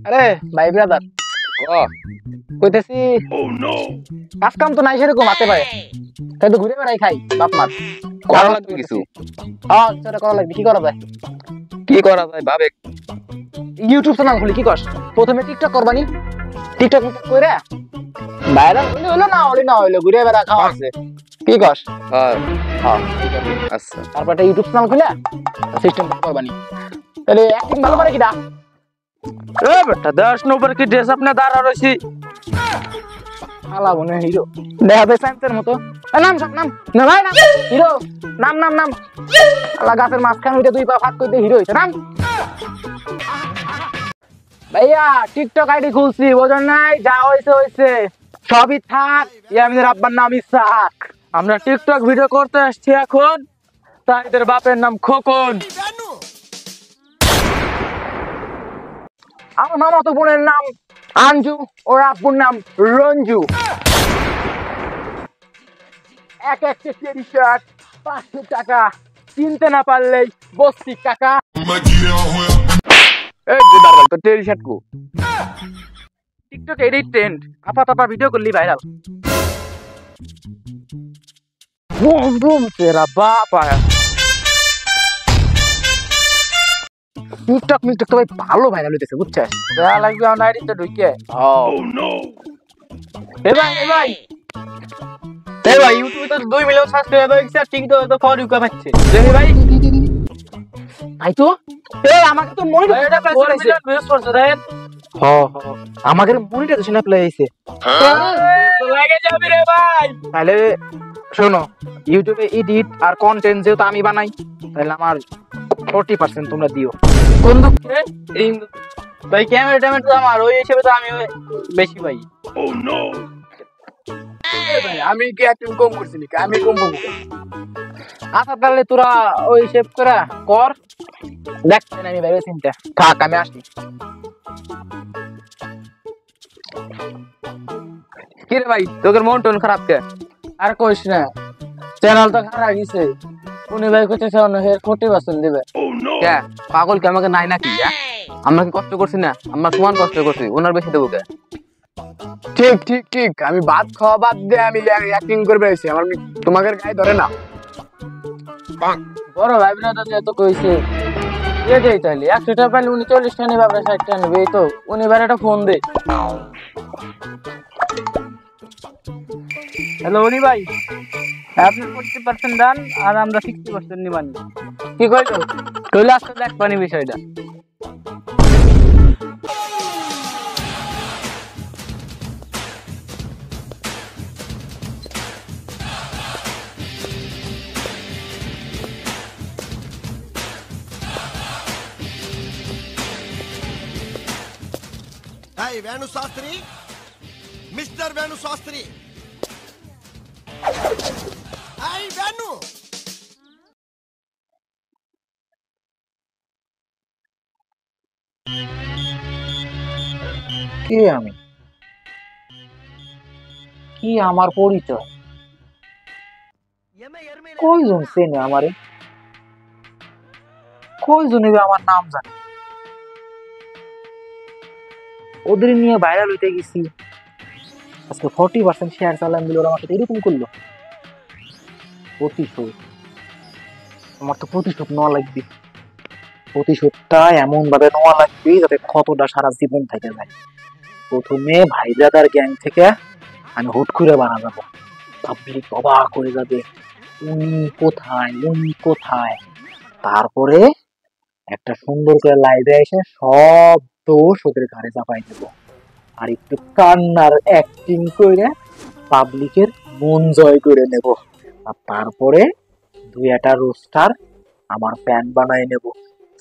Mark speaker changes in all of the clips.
Speaker 1: আরে ভাই ব্রাদার কইতেছি কাজ কাম তো নাই সেরকম হাতে পারে তাই তো ঘুরে বেড়াই খাই বাপ মার
Speaker 2: করা লাগবে কিছু।
Speaker 1: হ্যাঁ সেটা করা লাগবে। কি করা যায়
Speaker 2: ভাবে
Speaker 1: ইউটিউব চ্যানেল খুলি কি করছ প্রথমে টিকটক করবানি টিকটক কইরা ভাইরাল হইলে হলো না হইলে না হইলে ঘুরে বেড়া খাওয়া আছে কি করছ
Speaker 2: হ্যাঁ
Speaker 1: হ্যাঁ
Speaker 2: আচ্ছা
Speaker 1: তারপর একটা ইউটিউব চ্যানেল খুলে সিস্টেম করবানি তাহলে অ্যাক্টিং ভালো পারে কিডা
Speaker 2: এ বেটা 10 নম্বর কি ড্রেস আপনি দাঁড়া রইছি
Speaker 1: আলা বনে হিরো দেখা যায় সাইন্সের মতো নাম সব নাম না ভাই নাম হিরো নাম নাম নাম আলা গাছের মাঝখান হইতে দুই পা ফাঁক করে হিরো হইছে নাম ভাইয়া টিকটক আইডি খুলছি বোঝেন নাই যা হইছে হইছে সবই থাক ইয়ামিনের আব্বার নাম ইসাক
Speaker 2: আমরা টিকটক ভিডিও করতে আসছি এখন তাই এদের বাপের নাম খোকন
Speaker 1: আমার মামাতো বোনের নাম আঞ্জু ওর আব্বুর নাম রঞ্জু এক একটা টি শার্ট 500 টাকা কিনতে না পারলেই বস্তি কাকা
Speaker 2: এই যে দাঁড়াল তো টেরি শার্ট কো
Speaker 1: টিকটক এডি ট্রেন্ড আপা তাপা ভিডিও করলি ভাইরাল
Speaker 2: বুম বুম তেরা বাপ আয়া
Speaker 1: টিকটক মিকটক তো ভাই ভালো ভাইরাল হইতেছে বুঝছিস
Speaker 2: যা লাগবে আমার আইডিতে ঢুকে
Speaker 1: এ ভাই
Speaker 2: এই ভাই ইউটিউবে তো 2 মিলিয়ন সাবস্ক্রাইবার হইছে টিকটকে তো ফর ইউকা পাচ্ছে
Speaker 1: দেখি ভাই ভাই তো এই আমাকে তো
Speaker 2: এটা প্রায় 4 মিলিয়ন ভিউজ করছে দেন
Speaker 1: আমাদের মনিটাইজেশন অ্যাপ্লাই হইছে
Speaker 2: লাগে যাবে রে ভাই
Speaker 1: তাহলে শোনো ইউটিউবে এডিট আর কন্টেন্ট যেহেতু আমি বানাই তাহলে আমার 40% তোমরা দিও
Speaker 2: কোন দুঃখে এই ভাই ক্যামেরা ট্যামেরা তো আমার ওই হিসেবে তো আমি বেশি ভাই
Speaker 1: ভাই আমি কি অ্যাক্টিং কম করছি নাকি আমি কম করব আচ্ছা তাহলে তোরা ওই সেভ করা কর দেখছেন আমি ভাই চিন্তা থাক আমি আসি
Speaker 2: কি রে ভাই তোর মন টন খারাপ কে
Speaker 1: আর কইস না চ্যানেল তো খারাপ গেছে উনি ভাই কইতেছে অন্য হের 40% দিবে
Speaker 2: কে পাগল কে আমাকে নাই নাকি আমরা কি কষ্ট করছি না আমরা সমান কষ্ট করছি ওনার বেশি দেবো কে
Speaker 1: ঠিক ঠিক ঠিক আমি ভাত খাওয়া বাদ দিয়ে আমি অ্যাক্টিং করবে আইছি আমার তোমাদের গায়ে ধরে না বড় ভাই বিনা তো কইছে এটাই তাইলে 100 টাকা পাইলে উনি 40 টাকা নেবে আমরা 60 টাকা নেবে এই তো উনি বার একটা ফোন দে
Speaker 2: হ্যালো উনি ভাই আপনি 40% দেন আর আমরা 60% নিবানি
Speaker 1: কি কইলো
Speaker 2: কইলা আজকে দেখবানি বিষয়টা
Speaker 3: Hey, Venu Sastri, Mr. Venu Sastri. Hey, Venu.
Speaker 1: কে আমি কি আমার পরিচয় কয়জন চেনে আমারে কয়জনে আমার নাম জানে ওদের নিয়ে ভাইরাল হইতে গেছি আজকে 40% শেয়ার চালান দিল ওরা আমার সাথে এরকম করলো প্রতিশোধ আমার তো প্রতিশোধ নেওয়া লাগবে প্রতিশোধটা এমন ভাবে নেওয়া লাগবে যাতে ক্ষতটা সারা জীবন থেকে যায় প্রথমে ভাই ব্রাদার গ্যাং থেকে আমি হুট করে বানা যাবো পাবলিক অবাক হয়ে যাবে উনি কোথায় তারপরে একটা সুন্দর করে লাইভে এসে সব দোষ ওদের ঘাড়ে চাপাই দেব আর একটু কান্নার অ্যাক্টিং করে পাবলিকের মন জয় করে নেব আর তারপরে দুই একটা রোস্টার আমার ফ্যান বানাই নেব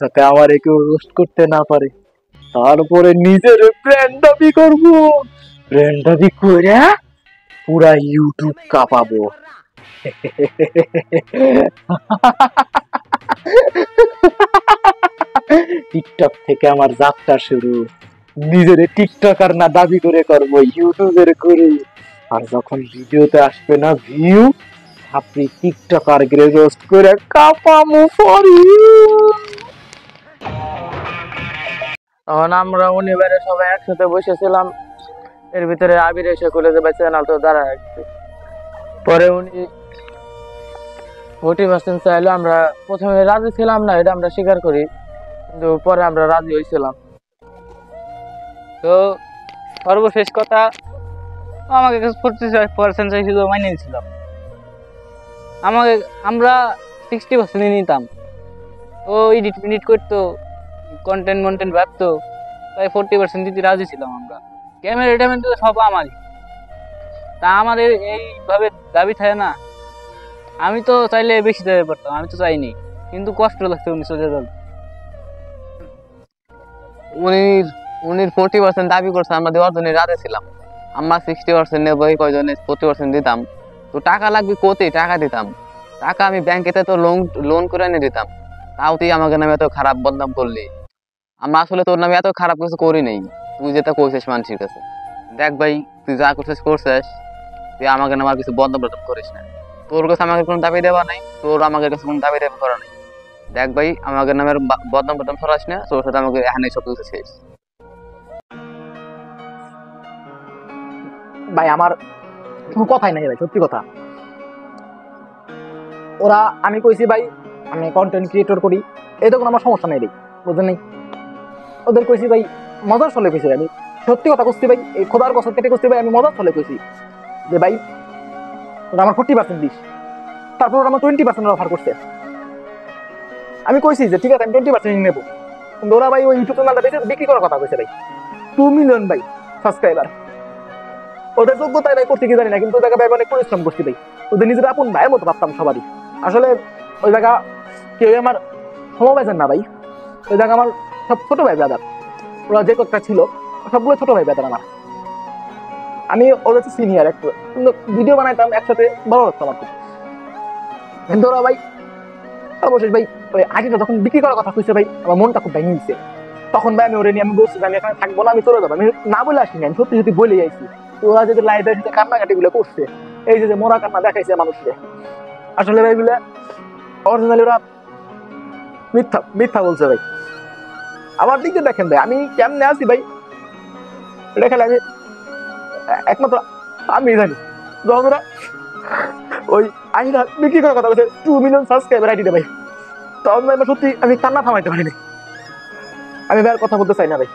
Speaker 1: যাতে আমার কেউ রোস্ট করতে না পারে তারপরে নিজের ব্র্যান্ড দাবি করবো ব্র্যান্ড দাবি করে পুরা ইউটিউব কাঁপাবো টিকটক থেকে আমার যাত্রা শুরু নিজের টিকটকার না দাবি করে করবো ইউটিউবের করি আর যখন ভিডিওতে আসবে না ভিউ আপনি টিকটকার গ্রে রোস্ট করে কাঁপামু ফর ইউ
Speaker 4: তখন আমরা উনিবারে সবাই একসাথে বসেছিলাম, এর ভিতরে আবির এসে বলে যে ভাই চ্যানেল তো দাঁড়ায় গেছে। পরে উনি 40% চাইলো, আমরা প্রথমে রাজি ছিলাম না, এটা আমরা স্বীকার করি, কিন্তু পরে আমরা রাজি হয়েছিলাম।
Speaker 5: তো সর্বশেষ কথা, ও আমাকে 40% চাইছিল, মাইনে নিয়েছিলাম। আমাকে আমরা 60% নিতাম। ও এডিট করতো, কন্টেন্ট ভাবতো, তাই 40% দিতে রাজি ছিলাম আমরা। ক্যামেরা ট্যামেরা তো সব আমারই। তা আমাদের এইভাবে দাবি থাকে না। আমি তো চাইলে বেশি দিতে পারতাম, আমি তো চাইনি, কিন্তু কষ্ট লাগছে উনি চলে গেল।
Speaker 2: উনি উনি 40% দাবি করছে, আমরা দেওয়ার জন্য রাজি ছিলাম। আমরা 60% নেবো, এই কয়জনে 40% দিতাম। তো টাকা লাগবে কোথায়, টাকা দিতাম। টাকা আমি ব্যাংকেতে তো লোন করে এনে দিতাম। তাও তুই আমাকে নামে এত খারাপ বদনাম করলি। আমরা আসলে তোর নামে এত খারাপ কিছু করি নাই, তুই যেটা কইছিস মানুষের কাছে। দেখ ভাই, তুই যা করছিস তুই আমাকে নামে আর কিছু বদনাম টদনাম করিস না। তোর কাছে আমাকে কোনো দাবি দেওয়া নাই, তোর আমাদের কাছে কোনো দাবি দেওয়া করা নাই। দেখ ভাই, আমাকে নামের বদনাম টদনাম ছড়াস না, তোর সাথে আমাকে এখানে সব কিছু শেষ।
Speaker 1: ভাই আমার কোনো কথাই নাই ভাই, সত্যি কথা। ওরা, আমি কইছি ভাই আমি কন্টেন্ট ক্রিয়েটর করি, এই তো কোনো আমার সমস্যা নেই ভাই, বুঝলেন নাই? ওদের কইছি ভাই মজার ছলে কইছি, আমি সত্যি কথা কইছি ভাই, এই খোদার বছর কেটে কইছি ভাই, আমি মজার ছলে কইছি যে ভাই ওরা আমার 40% দিস। তারপর ওরা আমার 20% অফার করছে। আমি কইছি যে ঠিক আছে আমি 20% নেবো, কিন্তু ওরা ভাই ওই ইউটিউব চ্যানেলটা বিক্রি করার কথা কইছে ভাই। 2 মিলিয়ন ভাই সাবস্ক্রাইবার। ওদের যোগ্যতায় ভাই করতে কি জানি না, কিন্তু ওই জায়গায় ভাই অনেক পরিশ্রম করছি ভাই। ওদের নিজের আপন ভাইয়ের মতো ভাবতাম সবারই। আসলে ওই জায়গা কেউ আমার সমবেজন না ভাই, ওই জায়গা আমার সব ছোট ভাই ব্রাদার। ওরা যে কয়েকটা ছিল সবগুলো ছোট ভাই ব্রাদার আমার। আমি ওদের সিনিয়র একটু, কিন্তু ভিডিও বানাইতাম একসাথে, ভালো লাগতো আমার খুব। কিন্তু ওরা ভাই অবশ্যই ভাই ওই আইডিটা যখন বিক্রি করার কথা কইছে ভাই, আমার মনটা খুব ভেঙে গেছে। তখন ভাই আমি ওরে নিয়ে আমি বলছি যে আমি এখানে থাকবো না, আমি চলে যাবো। আমি না বলে আসিনি, আমি সত্যি সত্যি বলে আইছি। ওরা যদি লাইভে এসে কান্নাকাটি গুলো করছে, এই যে মোরা কান্না দেখাইছে মানুষকে, আসলে ভাই গুলা অরিজিনালি ওরা মিথ্যা মিথ্যা বলছে ভাই। আমার দিকে দেখেন ভাই, আমি কেমনে আছি ভাই, এটা খেলে আমি একমাত্র আমি জানি। যখন ওরা ওই আইডিটা বিক্রি করার কথা বলছে, 2 মিলিয়ন সাবস্ক্রাইবার আইডিটা ভাই, তখন ভাই আমার সত্যি আমি কান্না থামাইতে পারিনি। আমি ভাই আর কথা বলতে চাই না ভাই।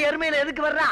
Speaker 3: எருமையில எதுக்கு வர்றா?